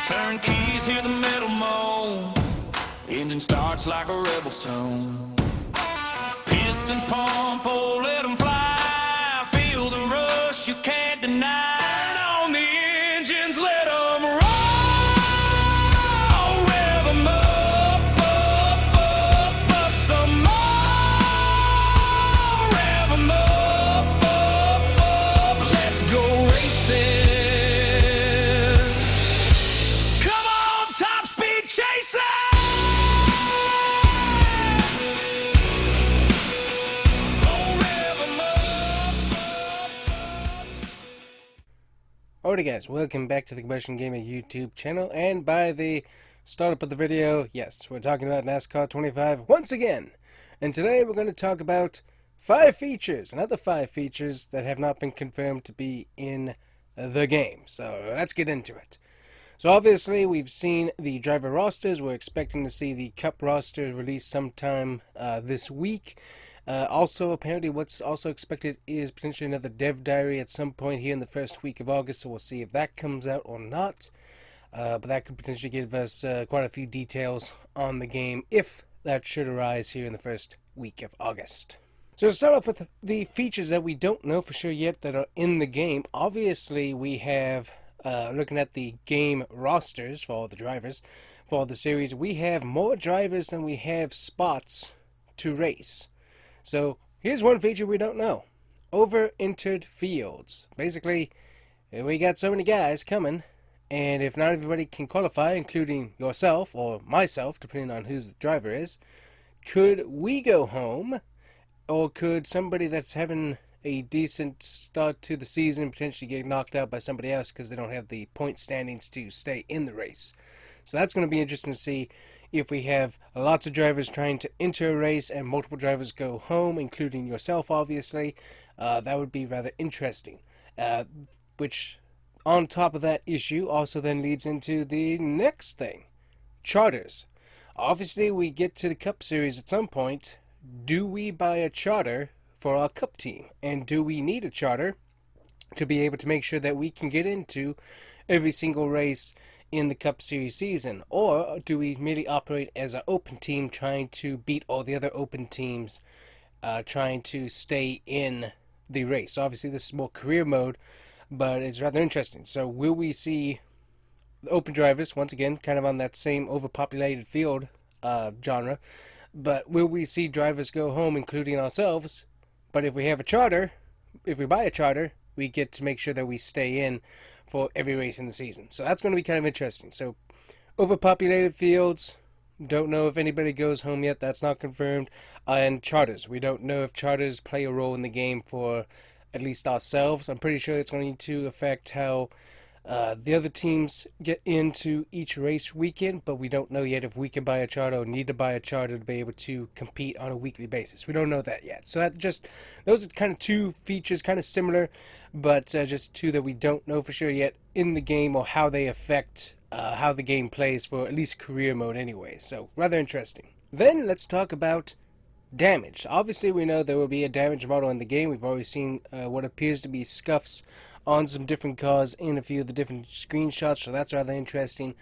Turn keys, hear the metal moan. Engine starts like a rebel's tone. Pistons pump, oh, let them fly. Feel the rush, you can't deny. Turn on the engines, let them roll. Rev them up, up, up, up some more. Rev them up, up, up. Let's go racing. Come on, top speed chaser. Alrighty guys, welcome back to the Combustion Gamer YouTube channel, and by the startup of the video, yes, we're talking about NASCAR 25 once again. And today we're going to talk about 5 features, another 5 features that have not been confirmed to be in the game. So let's get into it. So obviously we've seen the driver rosters. We're expecting to see the Cup roster released sometime this week. Also, apparently what's also expected is potentially another dev diary at some point here in the first week of August, so we'll see if that comes out or not. But that could potentially give us quite a few details on the game if that should arise here in the first week of August. So to start off with the features that we don't know for sure yet that are in the game, obviously we have, looking at the game rosters for all the drivers for the series, we have more drivers than we have spots to race. So here's one feature we don't know. Over-entered fields. Basically, we got so many guys coming, and if not everybody can qualify, including yourself or myself, depending on who the driver is, could we go home, or could somebody that's having a decent start to the season potentially get knocked out by somebody else because they don't have the point standings to stay in the race? So that's going to be interesting to see if we have lots of drivers trying to enter a race and multiple drivers go home, including yourself, obviously. That would be rather interesting. Which, on top of that issue, also then leads into the next thing. Charters. Obviously, we get to the Cup Series at some point. Do we buy a charter for our Cup team? And do we need a charter to be able to make sure that we can get into every single race in the Cup Series season? Or do we merely operate as an open team trying to beat all the other open teams, trying to stay in the race? Obviously this is more career mode, but it's rather interesting. So will we see the open drivers, once again, kind of on that same overpopulated field genre, but will we see drivers go home, including ourselves? But if we have a charter, if we buy a charter, we get to make sure that we stay in for every race in the season. So that's going to be kind of interesting. So overpopulated fields, don't know if anybody goes home yet, that's not confirmed. And charters, we don't know if charters play a role in the game for at least ourselves. I'm pretty sure it's going to affect how the other teams get into each race weekend, but we don't know yet if we can buy a charter or need to buy a charter to be able to compete on a weekly basis. We don't know that yet. So that those are kind of 2 features, kind of similar, but just 2 that we don't know for sure yet in the game, or how they affect how the game plays for at least career mode anyway. So rather interesting. Then let's talk about damage. Obviously we know there will be a damage model in the game. We've already seen what appears to be scuffs on some different cars in a few of the different screenshots, so that's rather interesting.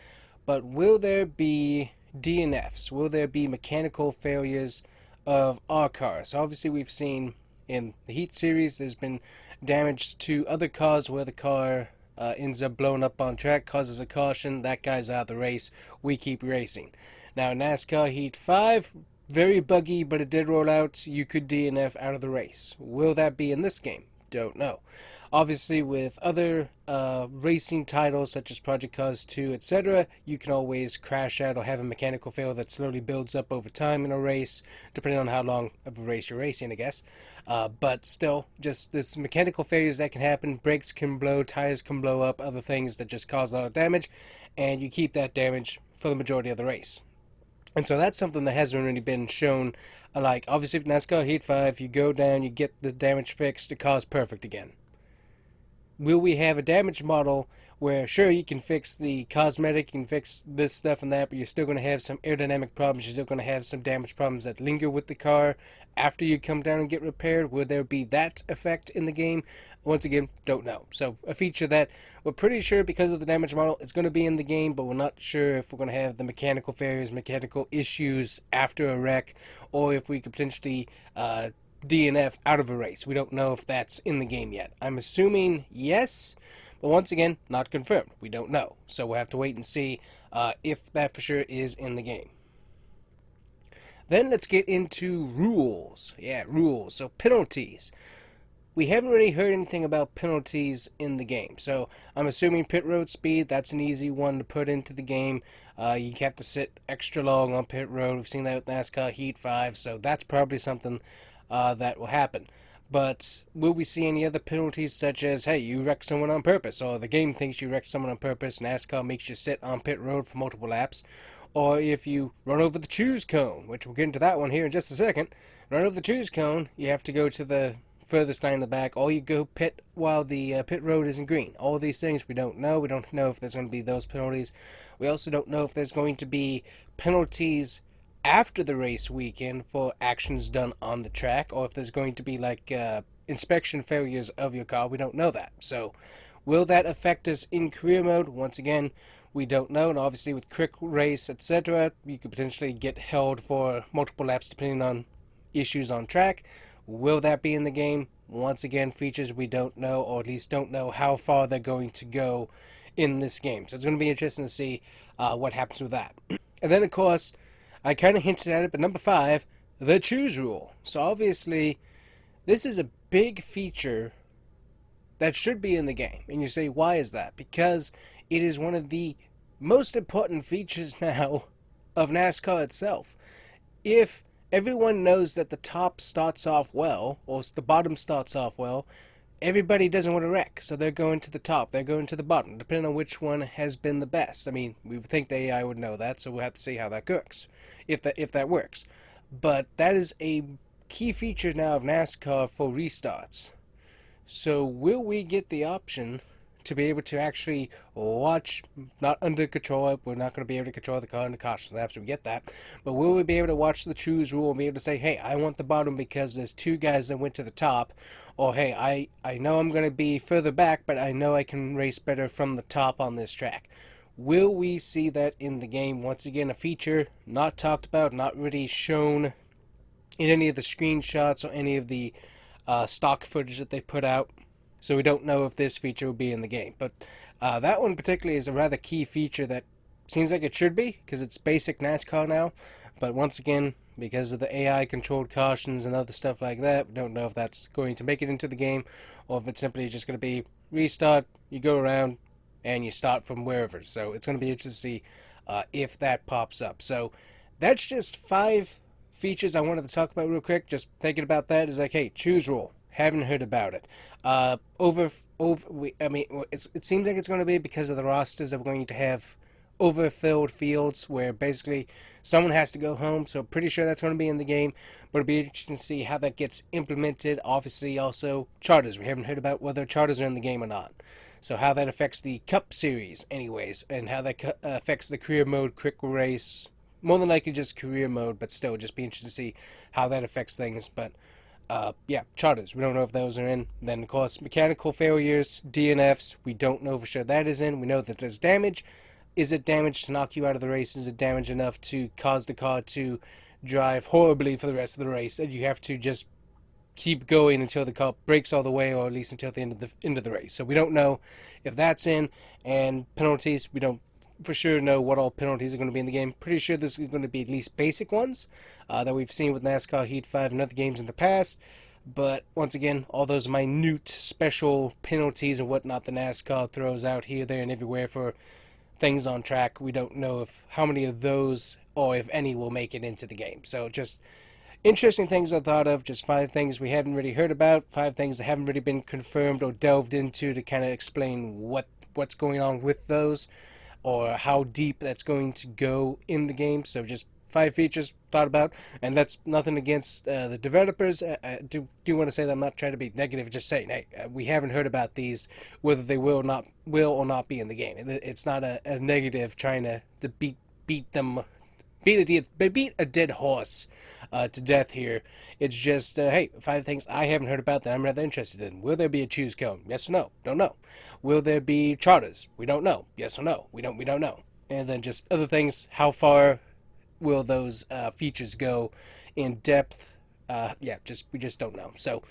But will there be DNFs? Will there be mechanical failures of our cars? So obviously we've seen in the Heat series there's been damage to other cars where the car ends up blowing up on track, causes a caution, that guy's out of the race, we keep racing. Now NASCAR Heat 5, very buggy, but it did roll out, you could DNF out of the race. Will that be in this game? Don't know. Obviously with other racing titles such as Project Cars 2, etc., you can always crash out or have a mechanical fail that slowly builds up over time in a race, depending on how long of a race you're racing, I guess. But still, just this mechanical failures that can happen. Brakes can blow, tires can blow up, other things that just cause a lot of damage, and you keep that damage for the majority of the race. And so that's something that hasn't really been shown. Like, obviously, if NASCAR Heat 5, you go down, you get the damage fixed, the car's perfect again. will we have a damage model where, sure, you can fix the cosmetic, you can fix this stuff and that, but you're still going to have some aerodynamic problems, you're still going to have some damage problems that linger with the car after you come down and get repaired? Will there be that effect in the game? Once again, don't know. So a feature that we're pretty sure, because of the damage model, it's going to be in the game, but we're not sure if we're going to have the mechanical failures, mechanical issues after a wreck, or if we could potentially DNF out of a race. We don't know if that's in the game yet. I'm assuming yes, but once again, not confirmed. We don't know. So we'll have to wait and see if that for sure is in the game. Then let's get into rules. Yeah, rules. So penalties. We haven't really heard anything about penalties in the game. So I'm assuming pit road speed, that's an easy one to put into the game. You have to sit extra long on pit road. We've seen that with NASCAR Heat 5, so that's probably something that will happen. But will we see any other penalties, such as, hey, you wrecked someone on purpose, or the game thinks you wrecked someone on purpose, NASCAR makes you sit on pit road for multiple laps, or if you run over the choose cone, which we'll get into that one here in just a second. Run over the choose cone, you have to go to the furthest line in the back, or you go pit while the pit road isn't green. All of these things we don't know. We don't know if there's going to be those penalties. We also don't know if there's going to be penalties after the race weekend for actions done on the track, or if there's going to be like inspection failures of your car. We don't know that. So will that affect us in career mode? Once again, we don't know. And obviously with quick race, etc., you could potentially get held for multiple laps depending on issues on track. Will that be in the game? Once again, features we don't know, or at least don't know how far they're going to go in this game. So it's going to be interesting to see what happens with that. And then, of course, I kind of hinted at it, but number 5, the choose rule. So obviously, this is a big feature that should be in the game. And you say, why is that? Because it is one of the most important features now of NASCAR itself. If everyone knows that the top starts off well, or the bottom starts off well, everybody doesn't want to wreck, so they're going to the top, they're going to the bottom, depending on which one has been the best. I mean, we would think the AI would know that, so we'll have to see how that works, if that works. But that is a key feature now of NASCAR for restarts. So will we get the option to be able to actually watch, not under control, we're not going to be able to control the car under caution laps, we get that, but will we be able to watch the choose rule and be able to say, hey, I want the bottom because there's 2 guys that went to the top, or hey, I know I'm going to be further back, but I know I can race better from the top on this track? Will we see that in the game? Once again, a feature not talked about, not really shown in any of the screenshots or any of the stock footage that they put out. So we don't know if this feature will be in the game. But that one particularly is a rather key feature that seems like it should be, because it's basic NASCAR now. But once again, because of the AI-controlled cautions and other stuff like that, we don't know if that's going to make it into the game, or if it's simply just going to be restart, you go around, and you start from wherever. So it's going to be interesting to see if that pops up. So that's just 5 features I wanted to talk about real quick. Just thinking about that is like, hey, choose rule. Haven't heard about it. I mean, it seems like it's going to be because of the rosters that we're going to have overfilled fields where basically someone has to go home. So pretty sure that's going to be in the game, but it'll be interesting to see how that gets implemented. Obviously, also charters. We haven't heard about whether charters are in the game or not. So how that affects the Cup Series, anyways, and how that affects the career mode, quick race. More than likely just career mode, but still, just be interested to see how that affects things. But yeah, charters. We don't know if those are in. Then, of course, mechanical failures, DNFs. We don't know for sure that is in. We know that there's damage. Is it damage to knock you out of the race? Is it damage enough to cause the car to drive horribly for the rest of the race? And you have to just keep going until the car breaks all the way, or at least until the end of the race. So we don't know if that's in. And penalties, we don't for sure know what all penalties are going to be in the game. Pretty sure this is going to be at least basic ones that we've seen with NASCAR Heat 5 and other games in the past. But once again, all those minute special penalties and whatnot the NASCAR throws out here, there, and everywhere for things on track, we don't know if how many of those, or if any, will make it into the game. So just interesting things I thought of, just 5 things we hadn't really heard about, 5 things that haven't really been confirmed or delved into to kind of explain what's going on with those, or how deep that's going to go in the game. So just 5 features thought about, and that's nothing against the developers. I do want to say that I'm not trying to be negative, just saying, hey, we haven't heard about these, whether they will or not be in the game. It's not a negative trying to beat a dead horse to death here. It's just, hey, 5 things I haven't heard about that I'm rather interested in. Will there be a choose cone? Yes or no? Don't know. Will there be charters? We don't know. Yes or no? We don't know. And then just other things. How far will those features go in depth? Yeah, we just don't know. So,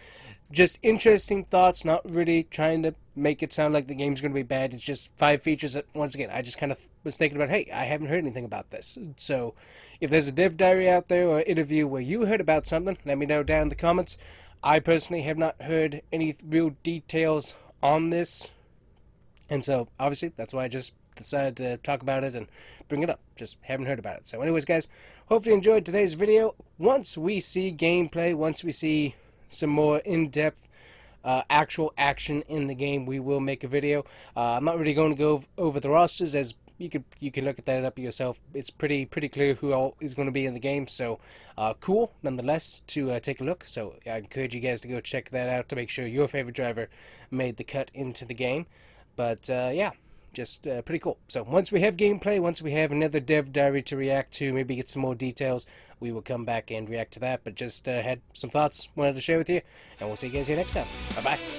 just interesting thoughts. Not really trying to make it sound like the game's going to be bad. It's just 5 features that, once again, I just kind of was thinking about, hey, I haven't heard anything about this. So, if there's a dev diary out there or interview where you heard about something, let me know down in the comments. I personally have not heard any real details on this. And so, obviously, that's why I just decided to talk about it and bring it up. Just haven't heard about it. So anyways, guys, hope you enjoyed today's video. Once we see gameplay, once we see some more in-depth actual action in the game, we will make a video. I'm not really going to go over the rosters, as you can look at that up yourself. It's pretty clear who all is going to be in the game. So cool, nonetheless, to take a look. So I encourage you guys to go check that out to make sure your favorite driver made the cut into the game. But yeah, just pretty cool. So once we have gameplay, once we have another dev diary to react to, maybe get some more details, we will come back and react to that. But just had some thoughts wanted to share with you, and we'll see you guys here next time. Bye bye.